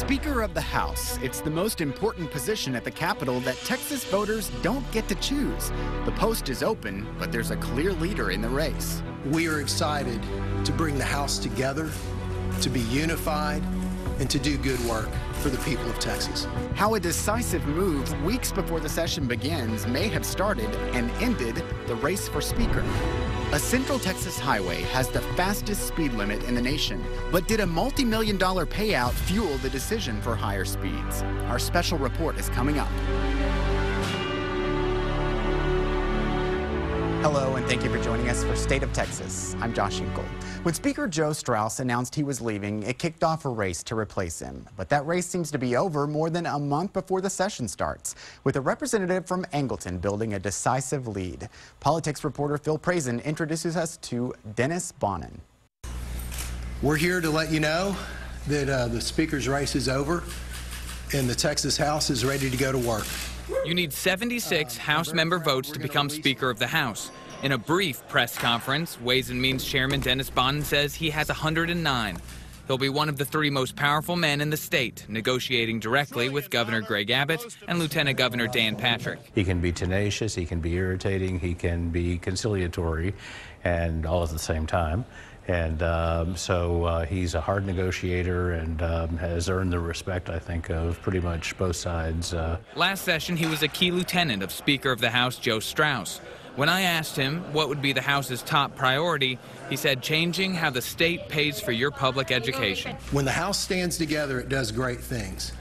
Speaker of the House. It's the most important position at the Capitol that Texas voters don't get to choose. The post is open, but there's a clear leader in the race. We are excited to bring the House together, to be unified, and to do good work for the people of Texas. How a decisive move weeks before the session begins may have started and ended the race for Speaker. A Central Texas highway has the fastest speed limit in the nation, but did a multi-million-dollar payout fuel the decision for higher speeds? Our special report is coming up. Hello, and thank you for joining us for State of Texas. I'm Josh Hinkle. When Speaker Joe Straus announced he was leaving, it kicked off a race to replace him. But that race seems to be over more than a month before the session starts, with a representative from Angleton building a decisive lead. Politics reporter Phil Prazen introduces us to Dennis Bonnen. We're here to let you know that the Speaker's race is over and the Texas House is ready to go to work. You need 76 House member votes to become Speaker of the House. In a brief press conference, Ways and Means Chairman Dennis Bonnen says he has 109. He'll be one of the 3 most powerful men in the state, negotiating directly with Governor Greg Abbott and Lieutenant Governor Dan Patrick. He can be tenacious, he can be irritating, he can be conciliatory, and all at the same time. And so he's a hard negotiator and has earned the respect, I think, of pretty much both sides. Last session, he was a key lieutenant of Speaker of the House Joe Straus. When I asked him what would be the House's top priority, he said changing how the state pays for your public education. When the House stands together, it does great things.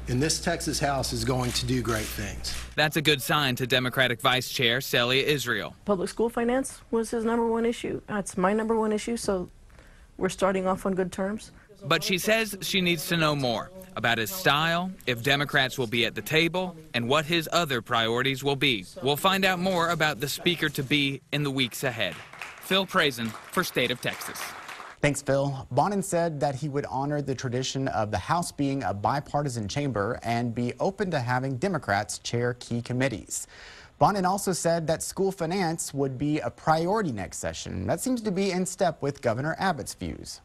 And this Texas House is going to do great things. That's a good sign to Democratic Vice Chair Celia Israel. Public school finance was his #1 issue. That's my #1 issue, so we're starting off on good terms. But she says she needs to know more about his style, if Democrats will be at the table, and what his other priorities will be. We'll find out more about the Speaker-to-be in the weeks ahead. Phil Prazen for State of Texas. Thanks, Phil. Bonnen said that he would honor the tradition of the House being a bipartisan chamber and be open to having Democrats chair key committees. Bonnen also said that school finance would be a priority next session. That seems to be in step with Governor Abbott's views.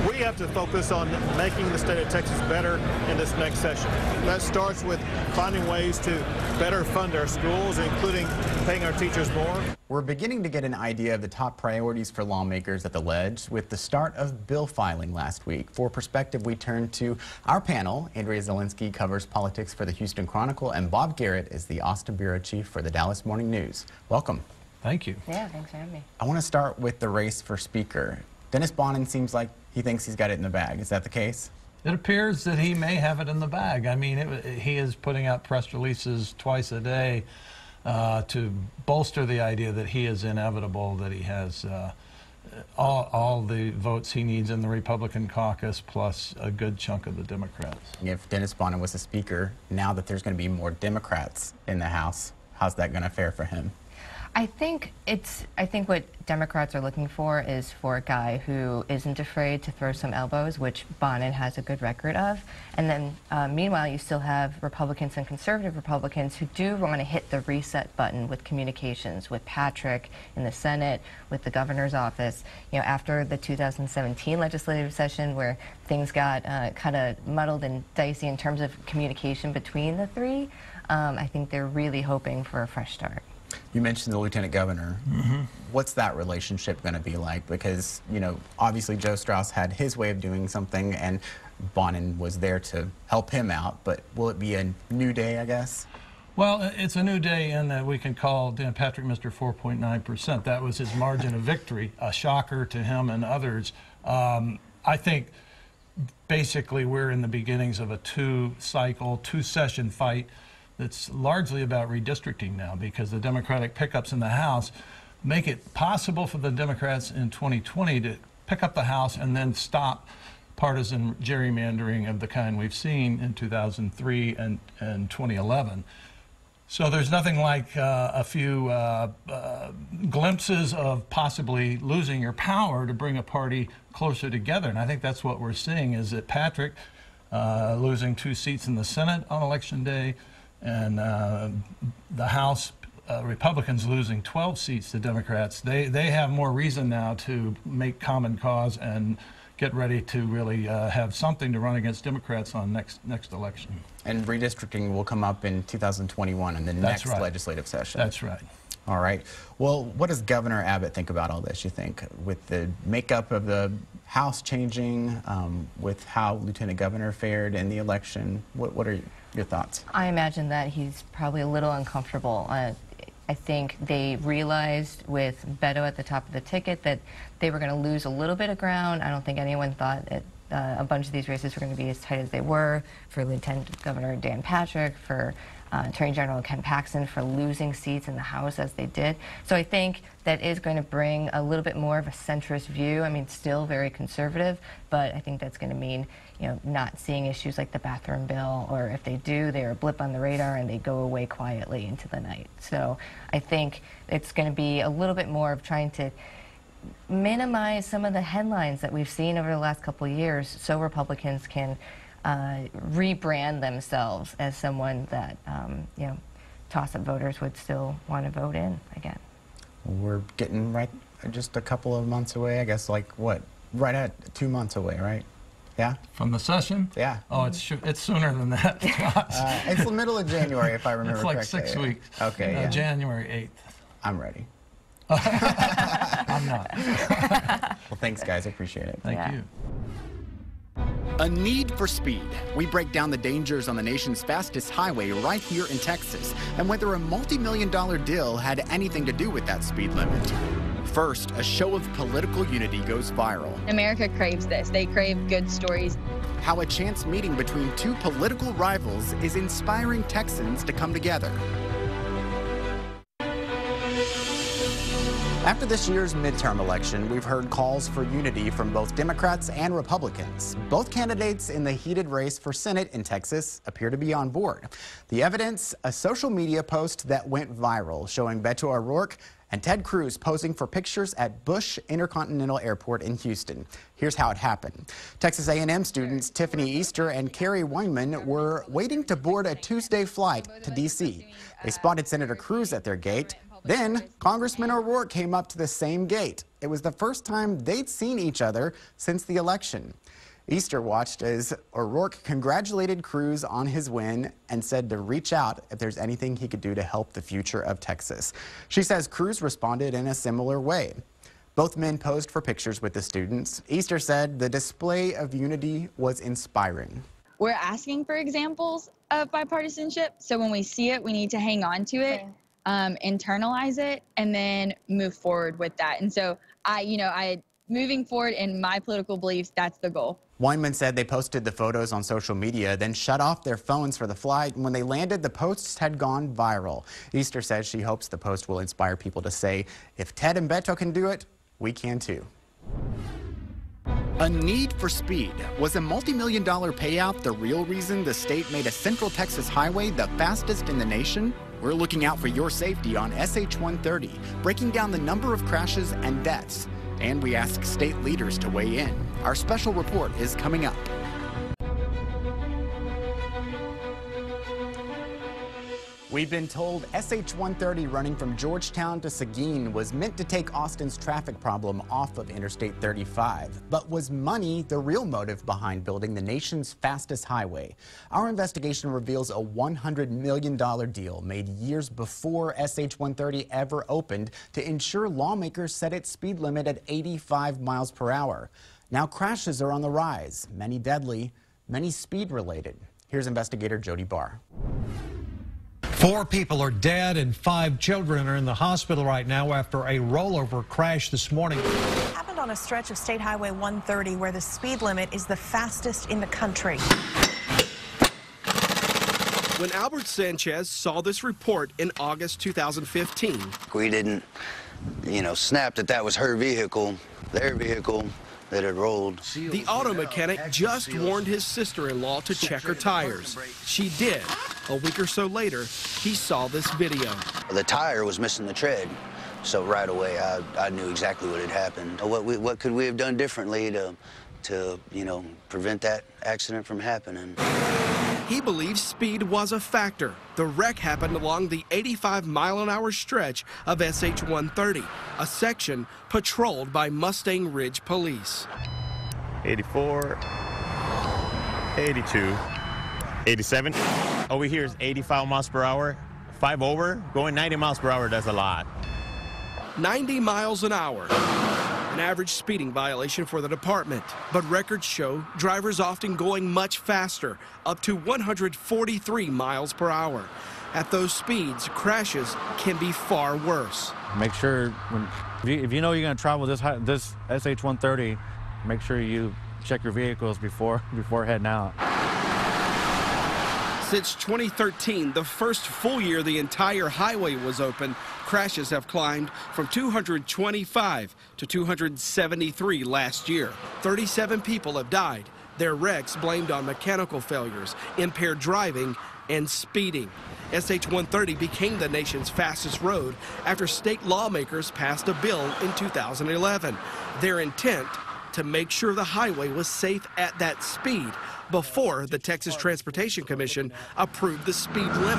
We have to focus on making the state of Texas better in this next session. That starts with finding ways to better fund our schools, including paying our teachers more. We're beginning to get an idea of the top priorities for lawmakers at the ledge with the start of bill filing last week. For perspective, we turn to our panel. Andrea Zielinski covers politics for the Houston Chronicle, and Bob Garrett is the Austin Bureau Chief for the Dallas Morning News. Welcome. Thank you. Yeah, thanks for having me. I want to start with the race for Speaker. Dennis Bonnen seems like he thinks he's got it in the bag. Is that the case? It appears that he may have it in the bag. I mean, he is putting out press releases twice a day to bolster the idea that he is inevitable, that he has all the votes he needs in the Republican caucus, plus a good chunk of the Democrats. If Dennis Bonnen was the Speaker, now that there's going to be more Democrats in the House, how's that going to fare for him? I think what Democrats are looking for is for a guy who isn't afraid to throw some elbows, which Bonnen has a good record of. And then, meanwhile, you still have Republicans and conservative Republicans who do want to hit the reset button with communications, with Patrick in the Senate, with the governor's office. You know, after the 2017 legislative session where things got kind of muddled and dicey in terms of communication between the 3, I think they're really hoping for a fresh start. You mentioned the Lieutenant Governor. Mm-hmm. What's that relationship going to be like? Because, you know, obviously Joe Straus had his way of doing something and Bonnen was there to help him out, but will it be a new day, I guess? Well, it's a new day in that we can call Dan Patrick Mr. 4.9%. That was his margin of victory, a shocker to him and others. I think basically we're in the beginnings of a 2-session fight. It's largely about redistricting now because the Democratic pickups in the House make it possible for the Democrats in 2020 to pick up the House and then stop partisan gerrymandering of the kind we've seen in 2003 and 2011. So there's nothing like a few glimpses of possibly losing your power to bring a party closer together. And I think that's what we're seeing is that Patrick losing 2 seats in the Senate on Election Day, and the House Republicans losing 12 seats to Democrats. They have more reason now to make common cause and get ready to really have something to run against Democrats on next election. And redistricting will come up in 2021 in the next legislative session. That's right. All right. Well, what does Governor Abbott think about all this, you think, with the makeup of the House changing, with how Lieutenant Governor fared in the election? What are your thoughts? I imagine that he's probably a little uncomfortable. I think they realized with Beto at the top of the ticket that they were going to lose a little bit of ground. I don't think anyone thought that a bunch of these races were going to be as tight as they were. For Lieutenant Governor Dan Patrick, for Attorney General Ken Paxton, for losing seats in the House as they did. So I think that is going to bring a little bit more of a centrist view. I mean, still very conservative, but I think that's going to mean, you know, not seeing issues like the bathroom bill, or if they do, they're a blip on the radar and they go away quietly into the night. So I think it's going to be a little bit more of trying to minimize some of the headlines that we've seen over the last couple of years, so Republicans can rebrand themselves as someone that, you know, toss-up voters would still want to vote in again. We're getting just a couple of months away, I guess, like what? Right at 2 months away, right? Yeah? From the session? Yeah. Oh, it's sooner than that. It's the middle of January, if I remember correctly. It's like 6 weeks. Okay, yeah. January 8th. I'm ready. I'm not. Well, thanks, guys. I appreciate it. Thank you. A need for speed. We break down the dangers on the nation's fastest highway right here in Texas, and whether a multi-million-dollar deal had anything to do with that speed limit. First, a show of political unity goes viral. America craves this. They crave good stories. How a chance meeting between two political rivals is inspiring Texans to come together. After this year's midterm election, we've heard calls for unity from both Democrats and Republicans. Both candidates in the heated race for Senate in Texas appear to be on board. The evidence, a social media post that went viral showing Beto O'Rourke and Ted Cruz posing for pictures at Bush Intercontinental Airport in Houston. Here's how it happened. Texas A&M students Tiffany Easter and Carrie Weinman were waiting to board a Tuesday flight to D.C. They spotted Senator Cruz at their gate. Then, Congressman O'Rourke came up to the same gate. It was the first time they'd seen each other since the election. Easter watched as O'Rourke congratulated Cruz on his win and said to reach out if there's anything he could do to help the future of Texas. She says Cruz responded in a similar way. Both men posed for pictures with the students. Easter said the display of unity was inspiring. We're asking for examples of bipartisanship, so when we see it, we need to hang on to it. Internalize it, and then move forward with that. And so moving forward in my political beliefs, that's the goal. Weinman said they posted the photos on social media, then shut off their phones for the flight. And when they landed, the posts had gone viral. Easter says she hopes the post will inspire people to say, if Ted and Beto can do it, we can too. A need for speed. Was a multi-million-dollar payout the real reason the state made a Central Texas highway the fastest in the nation? We're looking out for your safety on SH-130, breaking down the number of crashes and deaths. And we ask state leaders to weigh in. Our special report is coming up. We've been told SH-130 running from Georgetown to Seguin was meant to take Austin's traffic problem off of Interstate 35. But was money the real motive behind building the nation's fastest highway? Our investigation reveals a $100 million deal made years before SH-130 ever opened to ensure lawmakers set its speed limit at 85 miles per hour. Now crashes are on the rise, many deadly, many speed-related. Here's investigator Jody Barr. 4 people are dead and 5 children are in the hospital right now after a rollover crash this morning. It happened on a stretch of State Highway 130 where the speed limit is the fastest in the country. When Albert Sanchez saw this report in August 2015. We didn't, snap that was her vehicle, their vehicle that had rolled. The auto mechanic just warned his sister-in-law to check her tires. She did. A week or so later, he saw this video. The tire was missing the tread, so right away I knew exactly what had happened. What could we have done differently to prevent that accident from happening? He believes speed was a factor. The wreck happened along the 85-mile-an-hour stretch of SH-130, a section patrolled by Mustang Ridge police. 84, 82, 87. Over here is 85 miles per hour. 5 over, going 90 miles per hour, that's a lot. 90 miles an hour, an average speeding violation for the department. But records show drivers often going much faster, up to 143 miles per hour. At those speeds, crashes can be far worse. Make sure if you know you're going to travel this SH-130, make sure you check your vehicles before heading out. Since 2013, the first full year the entire highway was open, crashes have climbed from 225 to 273 last year. 37 people have died, their wrecks blamed on mechanical failures, impaired driving, and speeding. SH-130 became the nation's fastest road after state lawmakers passed a bill in 2011. Their intent, to make sure the highway was safe at that speed before the Texas Transportation Commission approved the speed limit.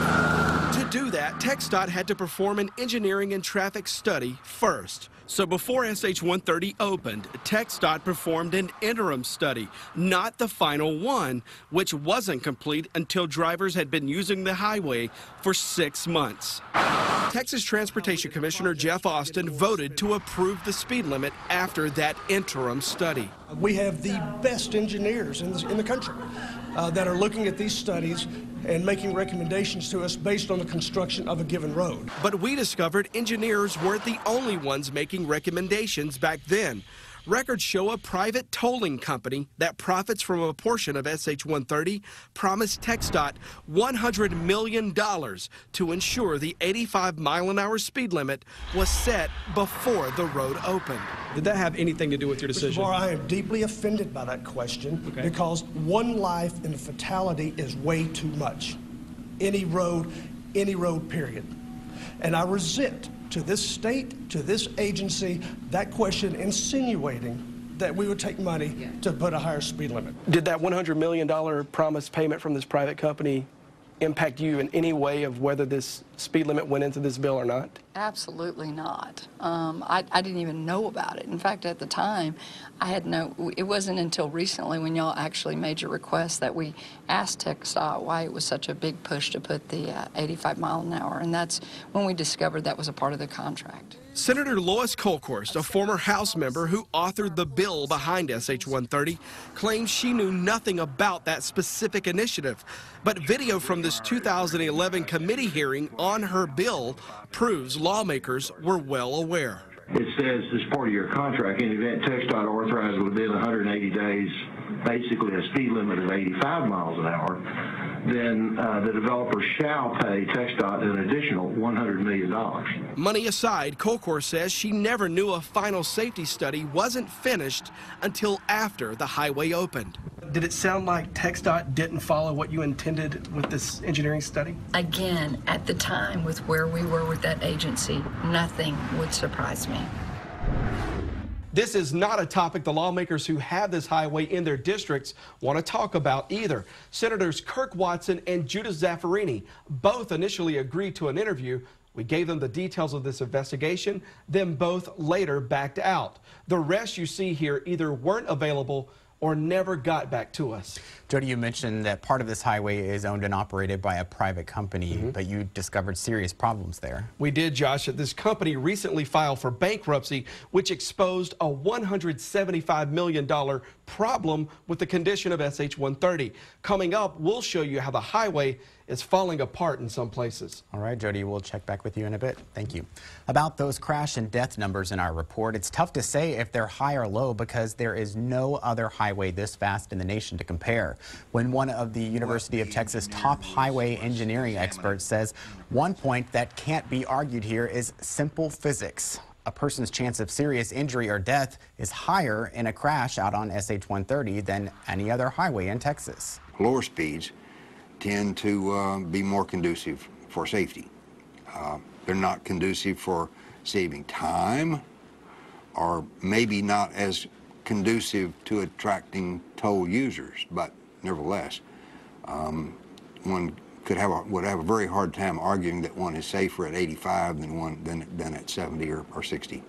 To do that, TxDOT had to perform an engineering and traffic study first. So before SH-130 opened, TxDOT performed an interim study, not the final one, which wasn't complete until drivers had been using the highway for 6 months. Texas Transportation Commissioner Jeff Austin voted to approve the speed limit after that interim study. We have the best engineers in the country that are looking at these studies and making recommendations to us based on the construction of a given road. But we discovered engineers weren't the only ones making recommendations back then. Records show a private tolling company that profits from a portion of SH-130 promised TxDOT $100 million to ensure the 85-mile-an-hour speed limit was set before the road opened. Did that have anything to do with your decision? Mr. Barr, I am deeply offended by that question because one life in a fatality is way too much. Any road, period. And I resent to this state, to this agency, that question insinuating that we would take money to put a higher speed limit. Did that $100 million promised payment from this private company impact you in any way of whether this speed limit went into this bill or not? Absolutely not. I didn't even know about it. In fact, at the time, it wasn't until recently when y'all actually made your request that we asked TxDOT why it was such a big push to put the 85 mile an hour, and that's when we discovered that was a part of the contract. Senator Lois Kolkhorst, a former House member who authored the bill behind SH-130, claims she knew nothing about that specific initiative. But video from this 2011 committee hearing on her bill proves lawmakers were well aware. It says as part of your contract, in the event TxDOT authorized within 180 days, basically a speed limit of 85 miles an hour, then the developer shall pay TxDOT an additional $100 million. Money aside, Kolkhorst says she never knew a final safety study wasn't finished until after the highway opened. Did it sound like TxDOT didn't follow what you intended with this engineering study? Again, at the time, with where we were with that agency, nothing would surprise me. This is not a topic the lawmakers who have this highway in their districts want to talk about either. Senators Kirk Watson and Judith Zaffirini both initially agreed to an interview. We gave them the details of this investigation, then both later backed out. The rest you see here either weren't available or never got back to us. Jody, you mentioned that part of this highway is owned and operated by a private company, but you discovered serious problems there. We did, Josh. This company recently filed for bankruptcy, which exposed a $175 million problem with the condition of SH-130. Coming up, we'll show you how the highway is falling apart in some places. All right, Jody, we'll check back with you in a bit. Thank you. About those crash and death numbers in our report, it's tough to say if they're high or low because there is no other highway this fast in the nation to compare. When one of the University of Texas top highway engineering experts says one point that can't be argued here is simple physics. A person's chance of serious injury or death is higher in a crash out on SH-130 than any other highway in Texas. Lower speeds tend to be more conducive for safety. They're not conducive for saving time, or maybe not as conducive to attracting toll users, but nevertheless, one would have a very hard time arguing that one is safer at 85 than at 70 or 60.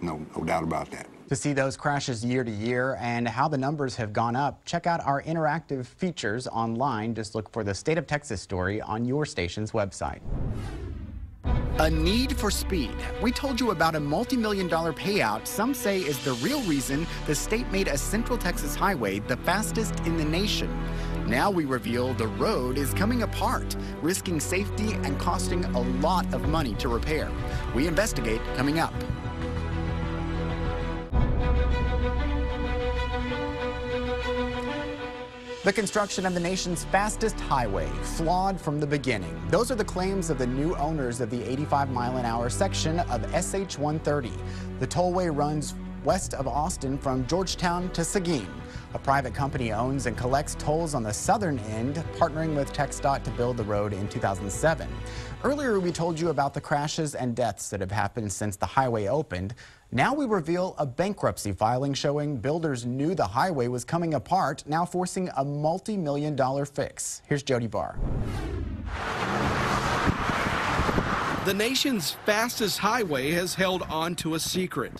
No doubt about that. To see those crashes year to year and how the numbers have gone up, check out our interactive features online. Just look for the State of Texas story on your station's website. A need for speed. We told you about a multi-million-dollar payout some say is the real reason the state made a Central Texas highway the fastest in the nation. Now we reveal the road is coming apart, risking safety and costing a lot of money to repair. We investigate coming up. The construction of the nation's fastest highway, flawed from the beginning. Those are the claims of the new owners of the 85-mile-an-hour section of SH 130. The tollway runs west of Austin from Georgetown to Seguin. A private company owns and collects tolls on the southern end, partnering with TxDOT to build the road in 2007. Earlier, we told you about the crashes and deaths that have happened since the highway opened. Now we reveal a bankruptcy filing showing builders knew the highway was coming apart, now forcing a multi-million-dollar fix. Here's Jody Barr. The nation's fastest highway has held on to a secret.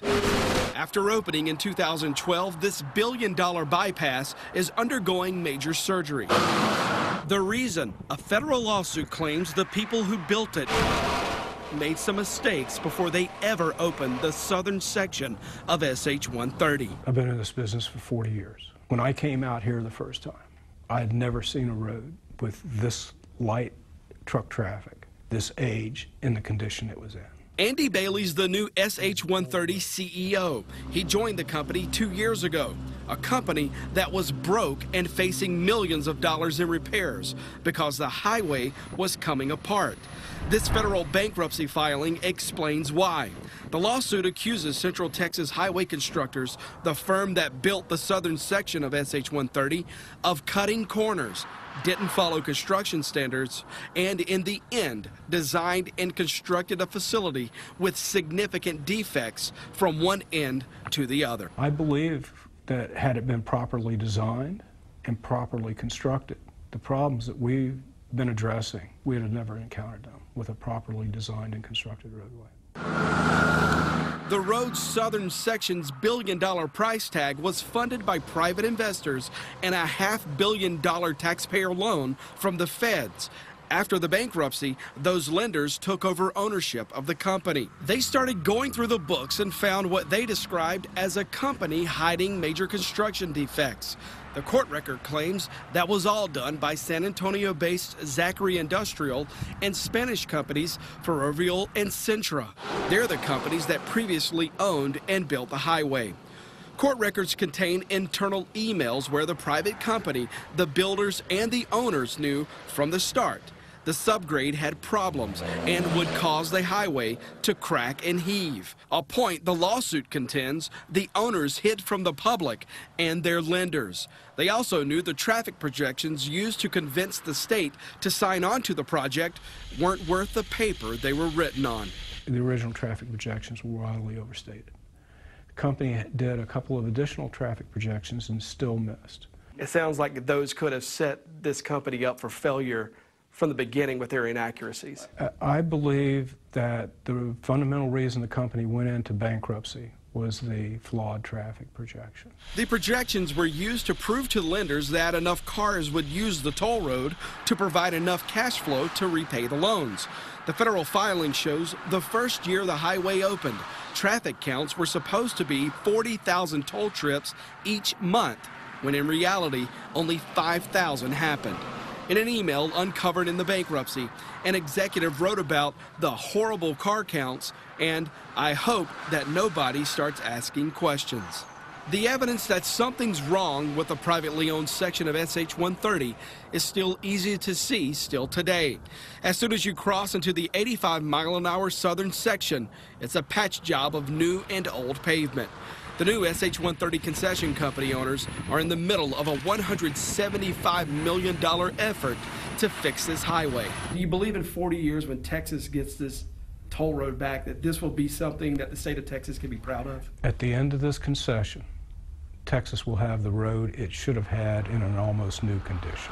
After opening in 2012, this billion-dollar bypass is undergoing major surgery. The reason? A federal lawsuit claims the people who built it made some mistakes before they ever opened the southern section of SH 130. I've been in this business for 40 years. When I came out here the first time, I had never seen a road with this light truck traffic, this age, in the condition it was in. Andy Bailey's the new SH 130 CEO. He joined the company 2 years ago, a company that was broke and facing millions of dollars in repairs because the highway was coming apart. This federal bankruptcy filing explains why. The lawsuit accuses Central Texas Highway Constructors, the firm that built the southern section of SH 130, of cutting corners, didn't follow construction standards, and in the end designed and constructed a facility with significant defects from one end to the other. I believe that had it been properly designed and properly constructed, the problems that we've been addressing, we'd have never encountered them with a properly designed and constructed roadway. The road's southern section's billion-dollar price tag was funded by private investors and a $500 million taxpayer loan from the feds. After the bankruptcy, those lenders took over ownership of the company. They started going through the books and found what they described as a company hiding major construction defects. The court record claims that was all done by San Antonio-based Zachary Industrial and Spanish companies Ferrovial and Centra. They're the companies that previously owned and built the highway. Court records contain internal emails where the private company, the builders, and the owners knew from the start the subgrade had problems and would cause the highway to crack and heave, a point the lawsuit contends the owners hid from the public and their lenders. They also knew the traffic projections used to convince the state to sign on to the project weren't worth the paper they were written on. The original traffic projections were wildly overstated. The company did a couple of additional traffic projections and still missed. It sounds like those could have set this company up for failure from the beginning with their inaccuracies. I believe that the fundamental reason the company went into bankruptcy was the flawed traffic projection. The projections were used to prove to lenders that enough cars would use the toll road to provide enough cash flow to repay the loans. The federal filing shows the first year the highway opened, traffic counts were supposed to be 40,000 toll trips each month, when in reality only 5,000 happened. In an email uncovered in the bankruptcy, an executive wrote about the horrible car counts and "I hope that nobody starts asking questions." The evidence that something's wrong with the privately owned section of SH 130 is still easy to see still today. As soon as you cross into the 85-mile-an-hour southern section, it's a patch job of new and old pavement. The new SH 130 concession company owners are in the middle of a $175 million effort to fix this highway. Do you believe in 40 years when Texas gets this toll road back that this will be something that the state of Texas can be proud of? At the end of this concession, Texas will have the road it should have had in an almost new condition.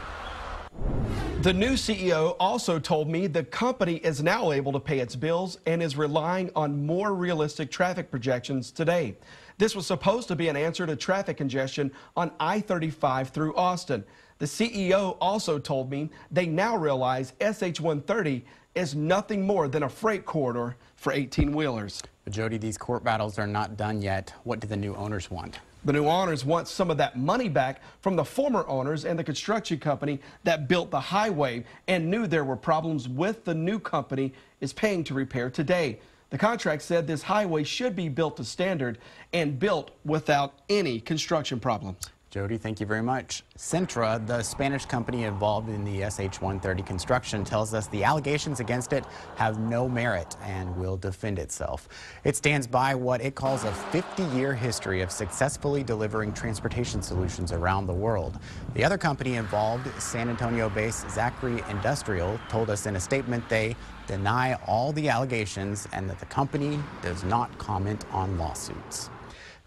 The new CEO also told me the company is now able to pay its bills and is relying on more realistic traffic projections today. This was supposed to be an answer to traffic congestion on I-35 through Austin. The CEO also told me they now realize SH-130 is nothing more than a freight corridor for 18-wheelers. But Jody, these court battles are not done yet. What do the new owners want? The new owners want some of that money back from the former owners and the construction company that built the highway and knew there were problems with the new company is paying to repair today. The contract said this highway should be built to standard and built without any construction problems. Jody, thank you very much. Cintra, the Spanish company involved in the SH-130 construction, tells us the allegations against it have no merit and will defend itself. It stands by what it calls a 50-year history of successfully delivering transportation solutions around the world. The other company involved, San Antonio-based Zachary Industrial, told us in a statement they deny all the allegations and that the company does not comment on lawsuits.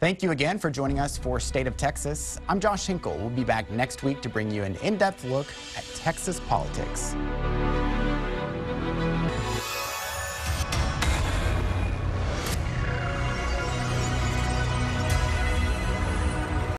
Thank you again for joining us for State of Texas. I'm Josh Hinkle. We'll be back next week to bring you an in-depth look at Texas politics.